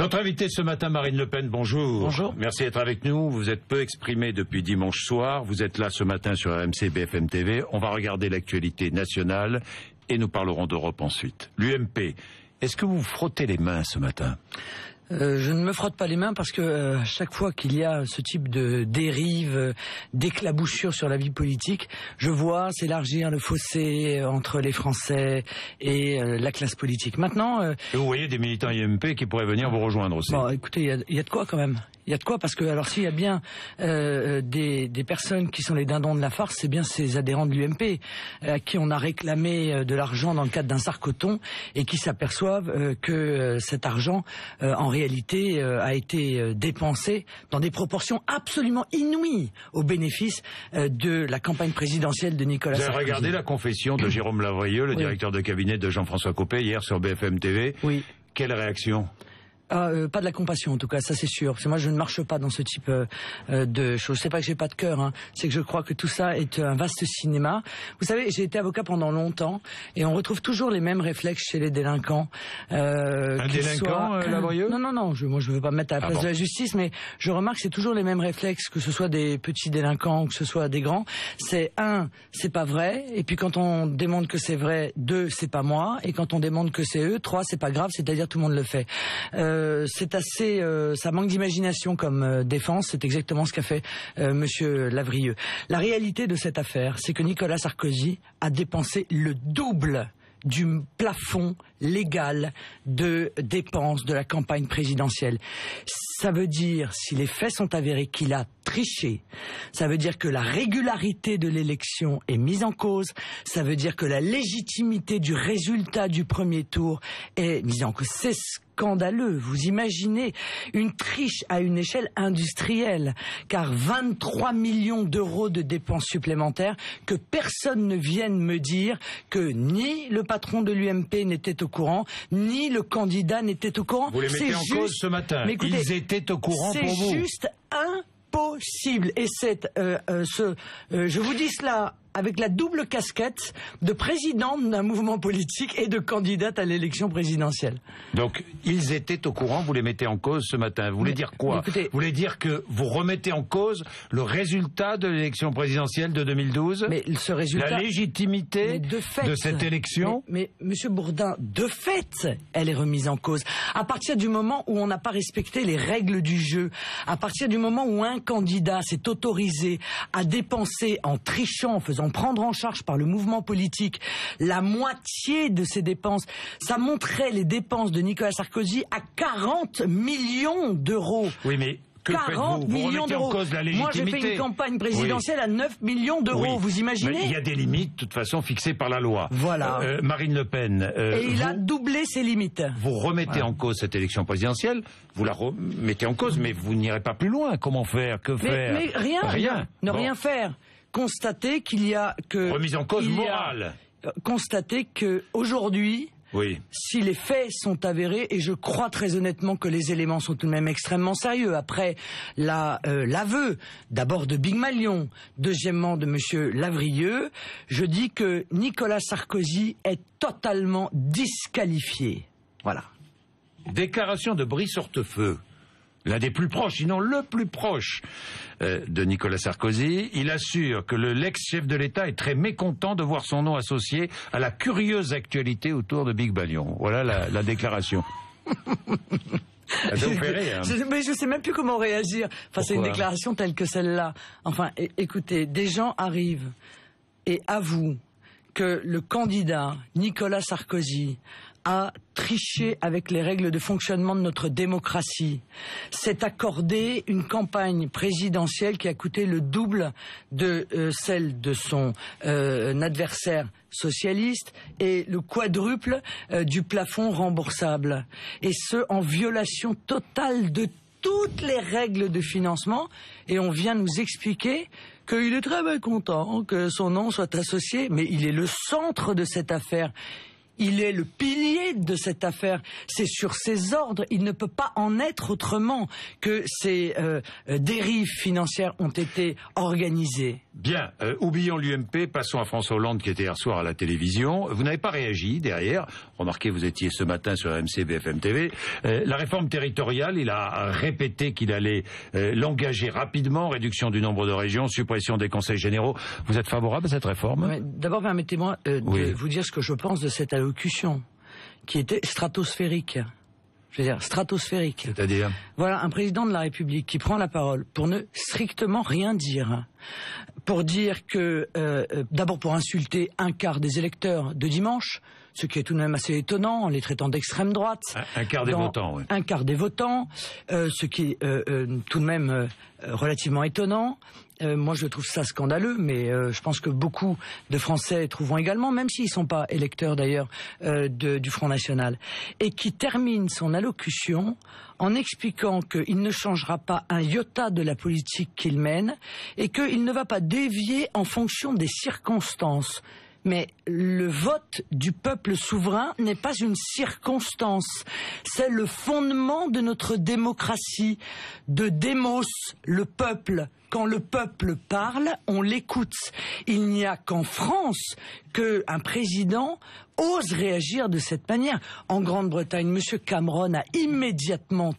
Notre invitée ce matin, Marine Le Pen, bonjour. Bonjour. Merci d'être avec nous. Vous êtes peu exprimée depuis dimanche soir. Vous êtes là ce matin sur RMC BFM TV. On va regarder l'actualité nationale et nous parlerons d'Europe ensuite. L'UMP, est-ce que vous vous frottez les mains ce matin ? Je ne me frotte pas les mains parce que chaque fois qu'il y a ce type de dérive, d'éclaboussure sur la vie politique, je vois s'élargir le fossé entre les Français et la classe politique. Maintenant, et vous voyez des militants UMP qui pourraient venir vous rejoindre aussi. Bon, écoutez, il y a de quoi quand même. Il y a de quoi parce que alors s'il y a bien des personnes qui sont les dindons de la farce, c'est bien ces adhérents de l'UMP à qui on a réclamé de l'argent dans le cadre d'un sarcoton et qui s'aperçoivent que cet argent en réalité a été dépensé dans des proportions absolument inouïes au bénéfice de la campagne présidentielle de Nicolas Sarkozy. Vous avez regardé la confession de Jérôme Lavrieux, le directeur de cabinet de Jean-François Copé, hier sur BFM TV. Oui. Quelle réaction ? Pas de la compassion en tout cas, ça c'est sûr. Moi je ne marche pas dans ce type de choses. C'est pas que j'ai pas de cœur, hein. C'est que je crois que tout ça est un vaste cinéma. Vous savez, j'ai été avocat pendant longtemps et on retrouve toujours les mêmes réflexes chez les délinquants. Un délinquant, Lavrieux ? Non. Moi je veux pas me mettre à la place de la justice, mais je remarque que c'est toujours les mêmes réflexes, que ce soit des petits délinquants ou que ce soit des grands. C'est c'est pas vrai. Et puis quand on démontre que c'est vrai, 2, c'est pas moi. Et quand on démontre que c'est eux, 3, c'est pas grave. C'est-à-dire tout le monde le fait. C'est assez, ça manque d'imagination comme défense. C'est exactement ce qu'a fait Monsieur Lavrieux. La réalité de cette affaire, c'est que Nicolas Sarkozy a dépensé le double du plafond légal de dépenses de la campagne présidentielle. Ça veut dire, si les faits sont avérés, qu'il a triché. Ça veut dire que la régularité de l'élection est mise en cause. Ça veut dire que la légitimité du résultat du premier tour est mise en cause. C'est scandaleux. Vous imaginez une triche à une échelle industrielle, car 23 millions d'euros de dépenses supplémentaires, que personne ne vienne me dire que ni le patron de l'UMP n'était au courant, ni le candidat n'était au courant. Vous les mettez en cause ce matin. Mais écoutez, ils étaient au courant pour vous. C'est juste impossible. Et je vous dis cela avec la double casquette de présidente d'un mouvement politique et de candidate à l'élection présidentielle. Donc, ils étaient au courant, vous les mettez en cause ce matin. Vous voulez dire quoi ? Écoutez, vous voulez dire que vous remettez en cause le résultat de l'élection présidentielle de 2012 ? Mais ce résultat, la légitimité de cette élection ? Mais Monsieur Bourdin, de fait, elle est remise en cause. À partir du moment où on n'a pas respecté les règles du jeu, à partir du moment où un candidat s'est autorisé à dépenser en trichant, en faisant prendre en charge par le mouvement politique la moitié de ses dépenses, ça montrait les dépenses de Nicolas Sarkozy à 40 millions d'euros. Oui, mais que 40 faites-vous ? millions d'euros. En cause la légitimité. Moi, j'ai fait une campagne présidentielle à 9 millions d'euros. Oui. Vous imaginez ? Mais il y a des limites, de toute façon, fixées par la loi. Voilà. Marine Le Pen. Et il a doublé ses limites. Vous remettez en cause cette élection présidentielle. Vous la remettez en cause, mais vous n'irez pas plus loin. Comment faire ? Que faire ? Mais rien. Ne rien faire. Constater qu'il y a que... Remise en cause morale. Constater que aujourd'hui, oui, si les faits sont avérés, et je crois très honnêtement que les éléments sont tout de même extrêmement sérieux, après l'aveu d'abord de Big Malion, deuxièmement de Monsieur Lavrieux, je dis que Nicolas Sarkozy est totalement disqualifié. Voilà. Déclaration de Brice Hortefeux, l'un des plus proches, sinon le plus proche de Nicolas Sarkozy. Il assure que l'ex-chef de l'État est très mécontent de voir son nom associé à la curieuse actualité autour de Big Malion. Voilà la déclaration. Ça vous fait rire, hein. Mais je sais même plus comment réagir face à une déclaration telle que celle-là. Enfin, écoutez, des gens arrivent et avouent que le candidat Nicolas Sarkozy a triché avec les règles de fonctionnement de notre démocratie, s'est accordé une campagne présidentielle qui a coûté le double de celle de son adversaire socialiste et le quadruple du plafond remboursable. Et ce, en violation totale de toutes les règles de financement, et on vient nous expliquer qu'il est très bien content que son nom soit associé, mais il est le centre de cette affaire. Il est le pilier de cette affaire. C'est sur ses ordres. Il ne peut pas en être autrement que ces dérives financières ont été organisées. Bien, oublions l'UMP, passons à François Hollande qui était hier soir à la télévision. Vous n'avez pas réagi derrière. remarquez, vous étiez ce matin sur RMC BFM TV, la réforme territoriale, il a répété qu'il allait l'engager rapidement, réduction du nombre de régions, suppression des conseils généraux. Vous êtes favorable à cette réforme? D'abord, permettez-moi de vous dire ce que je pense de cette allocution, qui était stratosphérique. Je veux dire, stratosphérique. C'est-à-dire? Voilà, un président de la République qui prend la parole pour ne strictement rien dire. Pour dire que, d'abord pour insulter un quart des électeurs de dimanche, ce qui est tout de même assez étonnant en les traitant d'extrême droite. Un quart des votants, oui. Un quart des votants, ce qui est tout de même relativement étonnant. Moi, je trouve ça scandaleux, mais je pense que beaucoup de Français trouveront également, même s'ils ne sont pas électeurs d'ailleurs du Front National, et qui termine son allocution en expliquant qu'il ne changera pas un iota de la politique qu'il mène et qu'il ne va pas dévier en fonction des circonstances. Mais le vote du peuple souverain n'est pas une circonstance, c'est le fondement de notre démocratie, de démos, le peuple. Quand le peuple parle, on l'écoute. Il n'y a qu'en France qu'un président ose réagir de cette manière. En Grande-Bretagne, M. Cameron a immédiatement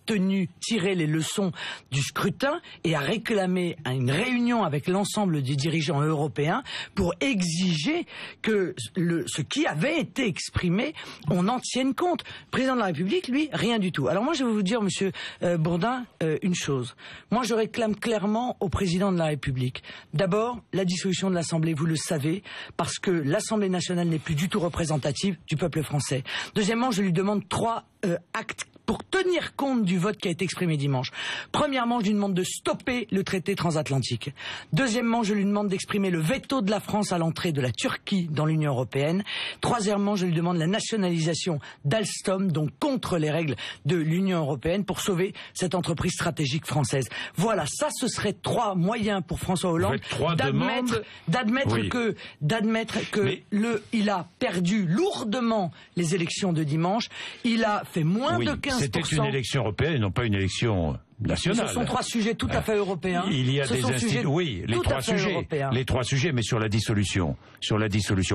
tiré les leçons du scrutin et a réclamé une réunion avec l'ensemble des dirigeants européens pour exiger que ce qui avait été exprimé, on en tienne compte. Le président de la République, lui, rien du tout. Alors moi, je vais vous dire, M. Bourdin, une chose. Moi, je réclame clairement au président de la République. D'abord, la dissolution de l'Assemblée, vous le savez, parce que l'Assemblée nationale n'est plus du tout représentative du peuple français. Deuxièmement, je lui demande 3 actes pour tenir compte du vote qui a été exprimé dimanche. Premièrement, je lui demande de stopper le traité transatlantique. Deuxièmement, je lui demande d'exprimer le veto de la France à l'entrée de la Turquie dans l'Union européenne. Troisièmement, je lui demande la nationalisation d'Alstom, donc contre les règles de l'Union européenne, pour sauver cette entreprise stratégique française. Voilà, ça ce serait 3 moyens pour François Hollande d'admettre que il a perdu lourdement les élections de dimanche. Il a fait moins de 15%. C'était une élection européenne et non pas une élection nationale. Ce sont 3 sujets tout à fait européens. Il y a des institutions. Oui, les 3 sujets. Les 3 sujets, mais sur la dissolution.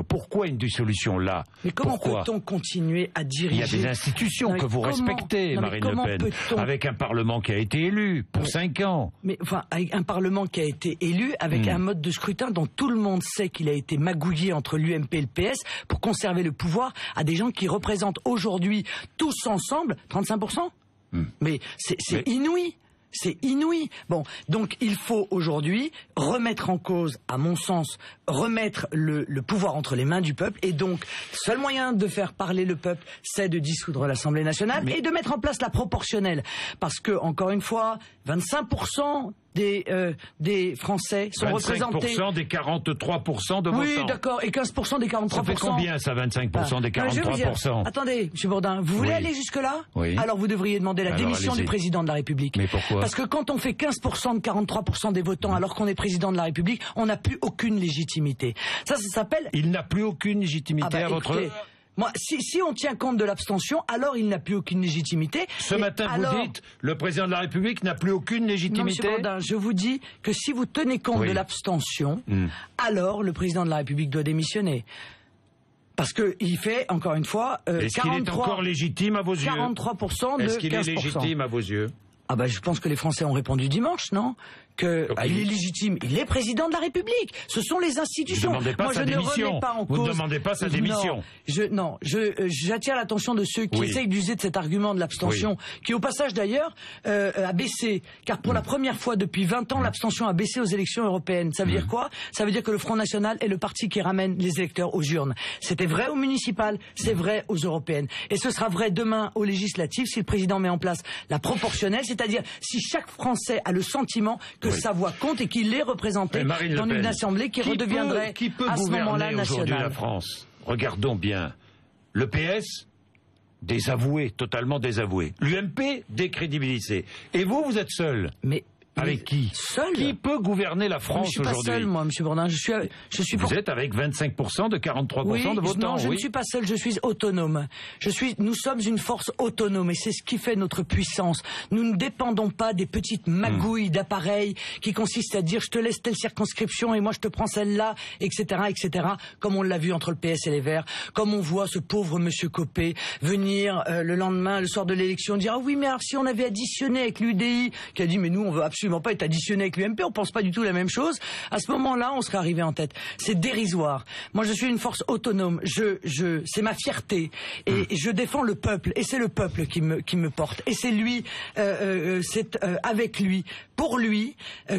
Pourquoi une dissolution là? Mais comment peut-on continuer à diriger? Il y a des institutions que vous respectez, Marine Le Pen, avec un Parlement qui a été élu pour 5 ans. Mais enfin, avec un Parlement qui a été élu, avec un mode de scrutin dont tout le monde sait qu'il a été magouillé entre l'UMP et le PS pour conserver le pouvoir à des gens qui représentent aujourd'hui tous ensemble 35%. Mais c'est inouï. C'est inouï. Bon, donc il faut aujourd'hui remettre en cause, à mon sens, remettre le pouvoir entre les mains du peuple. Et donc, le seul moyen de faire parler le peuple, c'est de dissoudre l'Assemblée nationale et de mettre en place la proportionnelle. Parce que, encore une fois, 25% des Français sont représentés. 25% des 43% de votants. Oui, d'accord. Et 15% des 43%. Ça fait combien, ça, 25% des 43%? Attendez, M. Bourdin, vous voulez aller jusque-là? Oui. Alors vous devriez demander la démission du président de la République. Mais pourquoi? Parce que quand on fait 15% de 43% des votants alors qu'on est président de la République, on n'a plus aucune légitimité. Ça s'appelle... Il n'a plus aucune légitimité à votre... Moi, si on tient compte de l'abstention, alors il n'a plus aucune légitimité. Ce matin, vous dites, le président de la République n'a plus aucune légitimité. Non, M. Bourdin, je vous dis que si vous tenez compte de l'abstention, alors le président de la République doit démissionner. Parce qu'il fait, encore une fois, 43... Est-ce qu'il est encore légitime à vos yeux? 43% de 15%. Est-ce qu'il est légitime à vos yeux? Ah bah je pense que les Français ont répondu dimanche, non? Que il est légitime, il est président de la République. Ce sont les institutions. Vous ne demandez pas sa démission. Vous ne demandez pas sa démission. J'attire l'attention de ceux qui essayent d'user de cet argument de l'abstention, qui au passage d'ailleurs a baissé, car pour la première fois depuis 20 ans, l'abstention a baissé aux élections européennes. Ça veut dire quoi? Ça veut dire que le Front National est le parti qui ramène les électeurs aux urnes. C'était vrai aux municipales, c'est vrai aux européennes. Et ce sera vrai demain aux législatives si le président met en place la proportionnelle, c'est-à-dire si chaque Français a le sentiment que sa voix compte et qu'il est représenté dans une assemblée qui redeviendrait à ce moment-là nationale. La France, regardons bien. Le PS, désavoué, totalement désavoué. L'UMP, décrédibilisé. Et vous êtes seul. Mais Avec qui? Seul. Qui peut gouverner la France aujourd'hui? Je suis pas seul, moi, Monsieur Bourdin. Vous êtes avec 25% de 43% de votants. Non, je ne suis pas seul. Je suis autonome. Nous sommes une force autonome et c'est ce qui fait notre puissance. Nous ne dépendons pas des petites magouilles d'appareils qui consistent à dire je te laisse telle circonscription et moi je te prends celle-là, etc., etc. Comme on l'a vu entre le PS et les Verts, comme on voit ce pauvre Monsieur Copé venir le lendemain, le soir de l'élection, dire ah oui mais alors si on avait additionné avec l'UDI, qui a dit mais nous on veut absolument pas être additionné avec l'UMP, on pense pas du tout la même chose. À ce moment-là, on serait arrivé en tête. C'est dérisoire. Moi, je suis une force autonome. C'est ma fierté et je défends le peuple. Et c'est le peuple qui me porte. Et c'est lui, c'est avec lui, pour lui,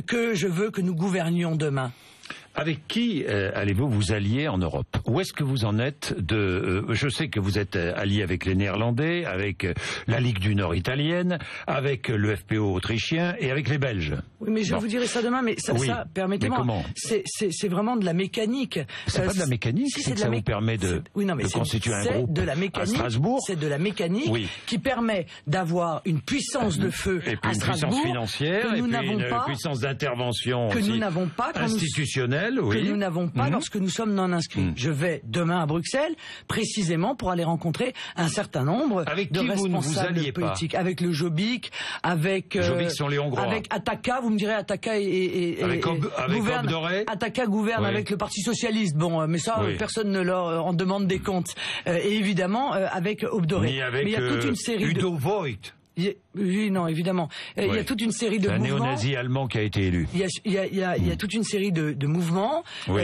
que je veux que nous gouvernions demain. Avec qui allez-vous vous allier en Europe? Où est-ce que vous en êtes je sais que vous êtes allié avec les Néerlandais, avec la Ligue du Nord italienne, avec le FPO autrichien et avec les Belges. Oui, mais je vous dirai ça demain, mais ça permettez-moi, c'est vraiment de la mécanique. C'est pas de la mécanique, c'est que ça vous permet de constituer un groupe à Strasbourg. C'est de la mécanique qui permet d'avoir une puissance de feu et puis à Strasbourg, une puissance financière, que nous et puis n'avons pas, une puissance d'intervention que nous n'avons pas institutionnelle. Que nous n'avons pas lorsque nous sommes non inscrits. Je vais demain à Bruxelles, précisément pour aller rencontrer un certain nombre de responsables politiques. Avec le Jobbik, avec Jobbik sont les Hongrois. Avec Ataka, vous me direz Ataka avec Ataka gouverne avec le Parti socialiste. Bon, mais ça personne ne leur en demande des comptes. Et évidemment avec Obdoré. Mais il y a toute une série Udo Voigt. Oui, non, évidemment. Il y a toute une série de mouvements. C'est un néo-nazi allemand qui a été élu. Il y a toute une série de mouvements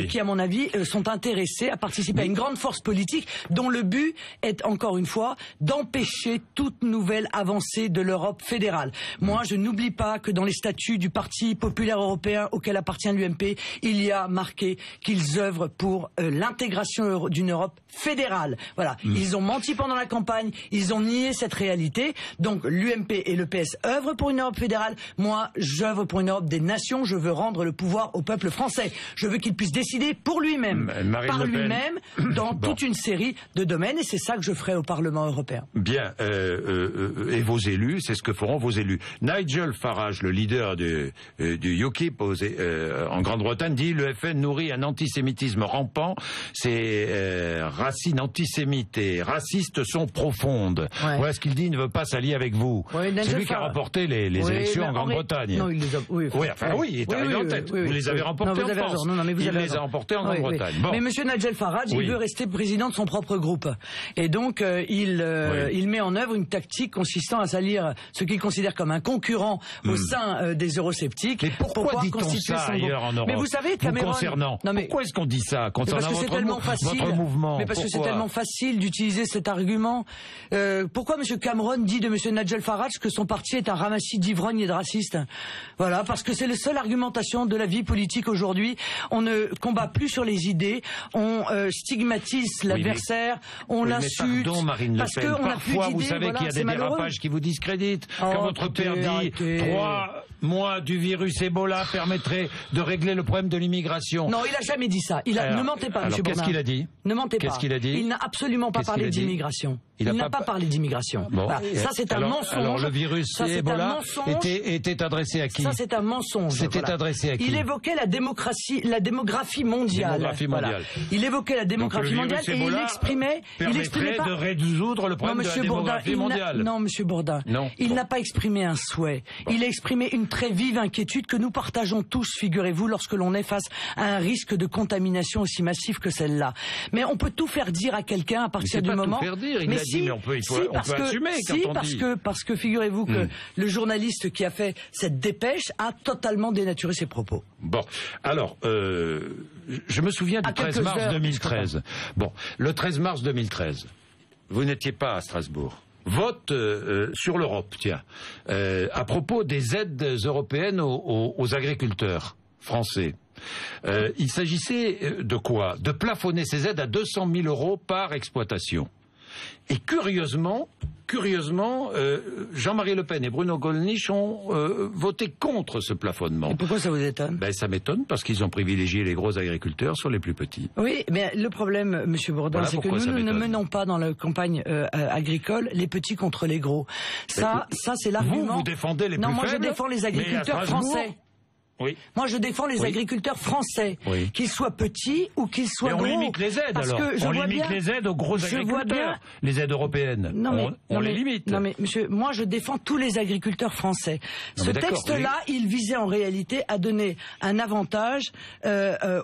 qui, à mon avis, sont intéressés à participer à une grande force politique dont le but est, encore une fois, d'empêcher toute nouvelle avancée de l'Europe fédérale. Moi, je n'oublie pas que dans les statuts du Parti populaire européen auquel appartient l'UMP, il y a marqué qu'ils œuvrent pour l'intégration d'une Europe fédérale. Voilà. Ils ont menti pendant la campagne, ils ont nié cette réalité. Donc, l'UMP et le PS œuvrent pour une Europe fédérale. Moi, j'œuvre pour une Europe des nations. Je veux rendre le pouvoir au peuple français. Je veux qu'il puisse décider pour lui-même, par lui-même, dans toute une série de domaines. Et c'est ça que je ferai au Parlement européen. Bien. Et vos élus, c'est ce que feront vos élus. Nigel Farage, le leader du UKIP en Grande-Bretagne, dit le FN nourrit un antisémitisme rampant. Ses racines antisémites et racistes sont profondes. Voilà ce qu'il dit. Il ne veut pas s'allier avec vous. C'est lui qui a remporté les élections en Grande-Bretagne. Non, il les a. Il est arrivé en tête. Vous les avez remportées en France. Il les a remportées en Grande-Bretagne. Bon. Mais Monsieur Nigel Farage, il veut rester président de son propre groupe. Et donc, il met en œuvre une tactique consistant à salir ce qu'il considère comme un concurrent au sein des eurosceptiques. Mais pourquoi dit-on ça ailleurs en Europe? Mais vous savez, Cameron... Pourquoi est-ce qu'on dit ça concernant votre mouvement? Mais parce que c'est tellement facile d'utiliser cet argument. Pourquoi Monsieur Cameron dit de Monsieur Nigel Farage que son parti est un ramassis d'ivrognes et de racistes? Voilà, parce que c'est la seule argumentation de la vie politique aujourd'hui. On ne combat plus sur les idées, on stigmatise l'adversaire, on l'insulte. Pardon, Marine Le Pen, parfois vous savez qu'il y a des dérapages qui vous discreditent. Quand votre père dit 3 mois du virus Ebola permettrait de régler le problème de l'immigration. Non, il n'a jamais dit ça. Ne mentez pas, Monsieur Bourdin. Qu'est-ce qu'il a dit? Ne mentez pas. Qu'est-ce qu'il a dit? Il n'a absolument pas parlé d'immigration. Il n'a pas parlé d'immigration. Bon. Voilà. Ça, c'est un mensonge. Alors, le virus Ebola était adressé à qui? Ça, c'est un mensonge. C'était adressé à qui? Il évoquait la démographie mondiale. Voilà. Il évoquait la démographie mondiale et il exprimait pas de résoudre le problème de la démographie mondiale. Non, Monsieur Bourdin. Il n'a pas exprimé un souhait. Il a exprimé une très vive inquiétude que nous partageons tous, figurez-vous, lorsque l'on est face à un risque de contamination aussi massif que celle-là. Mais on peut tout faire dire à quelqu'un à partir du moment. Tout faire dire. Il a dit, mais on peut assumer quand on dit. Parce que figurez-vous que le journaliste qui a fait cette dépêche a totalement dénaturé ses propos. Bon, alors, je me souviens du 13 mars 2013. Bon, le 13 mars 2013, vous n'étiez pas à Strasbourg. Vote sur l'Europe, tiens, à propos des aides européennes aux agriculteurs français. Il s'agissait de quoi? De plafonner ces aides à 200 000 € par exploitation. Et curieusement, Jean-Marie Le Pen et Bruno Gollnisch ont voté contre ce plafonnement. Et pourquoi ça vous étonne? Ça m'étonne parce qu'ils ont privilégié les gros agriculteurs sur les plus petits. Oui, mais le problème, Monsieur Bourdin, c'est que nous ne menons pas dans la campagne agricole les petits contre les gros. Ça c'est l'argument. Vous défendez les plus faibles. Non, moi je défends les agriculteurs français. Oui. Moi, je défends les agriculteurs français, qu'ils soient petits ou qu'ils soient gros. On limite les aides, alors. On limite les aides aux gros agriculteurs. Les aides européennes. On les limite. Non, mais monsieur, moi, je défends tous les agriculteurs français. Ce texte-là, il visait en réalité à donner un avantage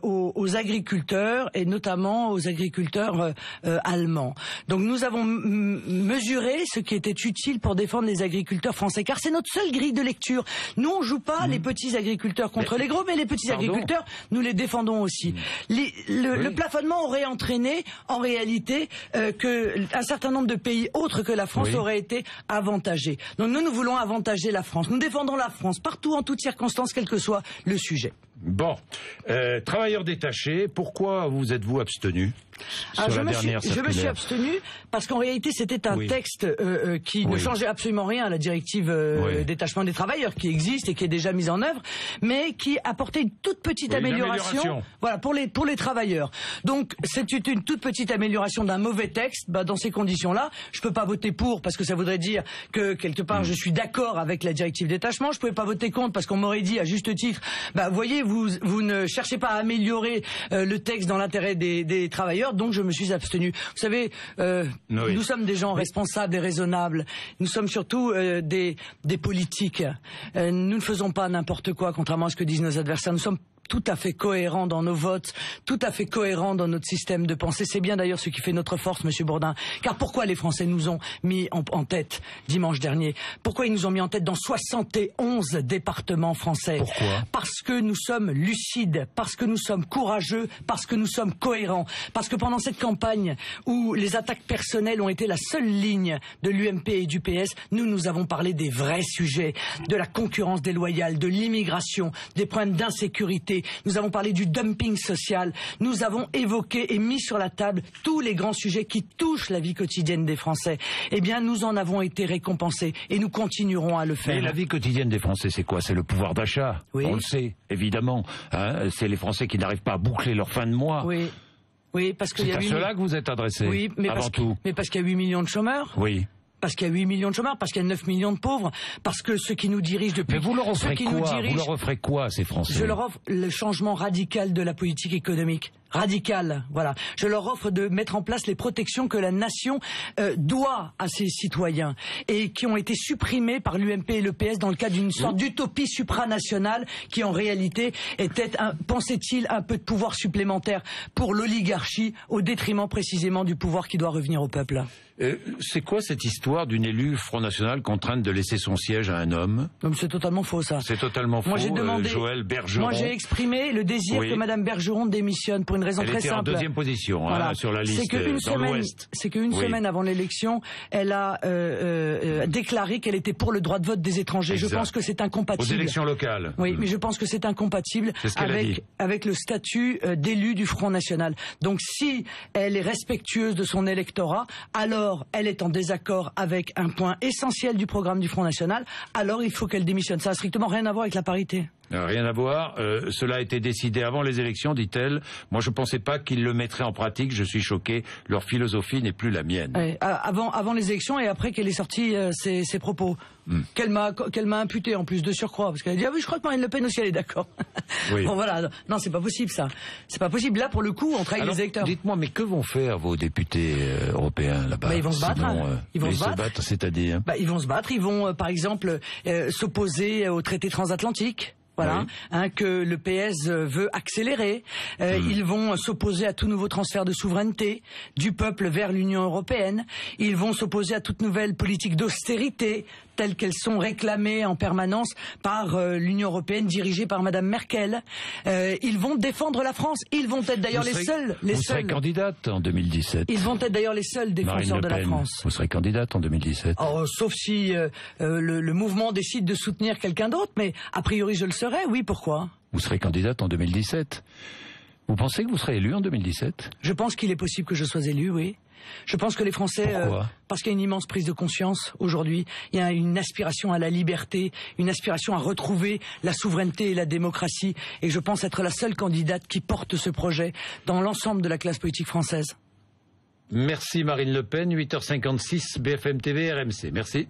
aux agriculteurs et notamment aux agriculteurs allemands. Donc, nous avons mesuré ce qui était utile pour défendre les agriculteurs français, car c'est notre seule grille de lecture. Nous, on joue pas les petits agriculteurs contre les gros, mais les petits agriculteurs, nous les défendons aussi. Le plafonnement aurait entraîné, en réalité, qu'un certain nombre de pays autres que la France auraient été avantagés. Donc nous voulons avantager la France. Nous défendons la France partout, en toutes circonstances, quel que soit le sujet. Bon. Travailleurs détachés, pourquoi vous êtes-vous abstenu sur la dernière circulaire? Je me suis abstenu parce qu'en réalité c'était un texte qui ne changeait absolument rien à la directive détachement des travailleurs qui existe et qui est déjà mise en œuvre, mais qui apportait une toute petite amélioration. Voilà, pour les travailleurs. Donc c'est une toute petite amélioration d'un mauvais texte. Dans ces conditions-là, je peux pas voter pour parce que ça voudrait dire que quelque part je suis d'accord avec la directive détachement. Je pouvais pas voter contre parce qu'on m'aurait dit à juste titre, voyez, vous ne cherchez pas à améliorer le texte dans l'intérêt des travailleurs, donc je me suis abstenu. Vous savez, nous sommes des gens responsables et raisonnables. Nous sommes surtout des politiques. Nous ne faisons pas n'importe quoi, contrairement à ce que disent nos adversaires. Nous sommes tout à fait cohérents dans nos votes, tout à fait cohérents dans notre système de pensée. C'est bien d'ailleurs ce qui fait notre force, Monsieur Bourdin. Car pourquoi les Français nous ont mis en tête dimanche dernier? Pourquoi ils nous ont mis en tête dans 71 départements français? Pourquoi? Parce que nous sommes lucides, parce que nous sommes courageux, parce que nous sommes cohérents. Parce que pendant cette campagne où les attaques personnelles ont été la seule ligne de l'UMP et du PS, nous avons parlé des vrais sujets, de la concurrence déloyale, de l'immigration, des problèmes d'insécurité. Nous avons parlé du dumping social. Nous avons évoqué et mis sur la table tous les grands sujets qui touchent la vie quotidienne des Français. Eh bien, nous en avons été récompensés et nous continuerons à le faire. Et la vie quotidienne des Français, c'est quoi? C'est le pouvoir d'achat. On le sait, évidemment. C'est les Français qui n'arrivent pas à boucler leur fin de mois. Oui, parce qu'il y a c'est à cela que vous êtes adressé. Oui, mais avant tout. Mais parce qu'il y a 8 millions de chômeurs. Oui. Parce qu'il y a 8 millions de chômeurs, parce qu'il y a 9 millions de pauvres, parce que ceux qui nous dirigent depuis... Mais vous leur offrez quoi? Vous leur offrez quoi, ces Français? Je leur offre le changement radical de la politique économique. Radical, voilà. Je leur offre de mettre en place les protections que la nation doit à ses citoyens et qui ont été supprimées par l'UMP et le PS dans le cadre d'une sorte d'utopie supranationale qui en réalité était, pensait-il, un peu de pouvoir supplémentaire pour l'oligarchie au détriment précisément du pouvoir qui doit revenir au peuple. C'est quoi cette histoire d'une élue Front National contrainte de laisser son siège à un homme? C'est totalement faux, ça. C'est totalement faux. Moi, j'ai demandé, Joël Bergeron. Moi, j'ai exprimé le désir que Madame Bergeron démissionne pour une raison très simple. Elle était en deuxième position sur la liste dans l'Ouest. C'est qu'une semaine avant l'élection, elle a déclaré qu'elle était pour le droit de vote des étrangers. Exact. Je pense que c'est incompatible. Aux élections locales. Oui, mais je pense que c'est incompatible avec le statut d'élu du Front National. Donc, si elle est respectueuse de son électorat, alors elle est en désaccord avec un point essentiel du programme du Front National, alors il faut qu'elle démissionne. Ça n'a strictement rien à voir avec la parité. Rien à voir. Cela a été décidé avant les élections, dit-elle. Moi, je ne pensais pas qu'ils le mettraient en pratique. Je suis choqué. Leur philosophie n'est plus la mienne. Avant les élections et après qu'elle ait sorti ses propos. Qu'elle m'a imputé en plus de surcroît. Parce qu'elle a dit, oui, je crois que Marine Le Pen aussi, elle est d'accord. Oui. Bon, voilà. Non, c'est pas possible, ça. C'est pas possible. Là, pour le coup, on travaille les électeurs. Dites-moi, mais que vont faire vos députés européens là-bas? Ils vont se battre. Ils vont se battre, c'est-à-dire? Ils vont se battre. Ils vont, par exemple, s'opposer au traité transatlantique. Voilà, que le PS veut accélérer. Ils vont s'opposer à tout nouveau transfert de souveraineté du peuple vers l'Union européenne. Ils vont s'opposer à toute nouvelle politique d'austérité telles qu'elles sont réclamées en permanence par l'Union européenne dirigée par Madame Merkel. Ils vont défendre la France. Ils vont être d'ailleurs les seuls. Vous serez candidate en 2017. Ils vont être d'ailleurs les seuls défenseurs de la France. Vous serez candidate en 2017. Sauf si le mouvement décide de soutenir quelqu'un d'autre, mais a priori je le serai. Oui, pourquoi? Vous serez candidate en 2017. Vous pensez que vous serez élu en 2017 ? Je pense qu'il est possible que je sois élu, oui. Je pense que les Français, parce qu'il y a une immense prise de conscience aujourd'hui, il y a une aspiration à la liberté, une aspiration à retrouver la souveraineté et la démocratie, et je pense être la seule candidate qui porte ce projet dans l'ensemble de la classe politique française. Merci Marine Le Pen, 8h56, BFM TV, RMC. Merci.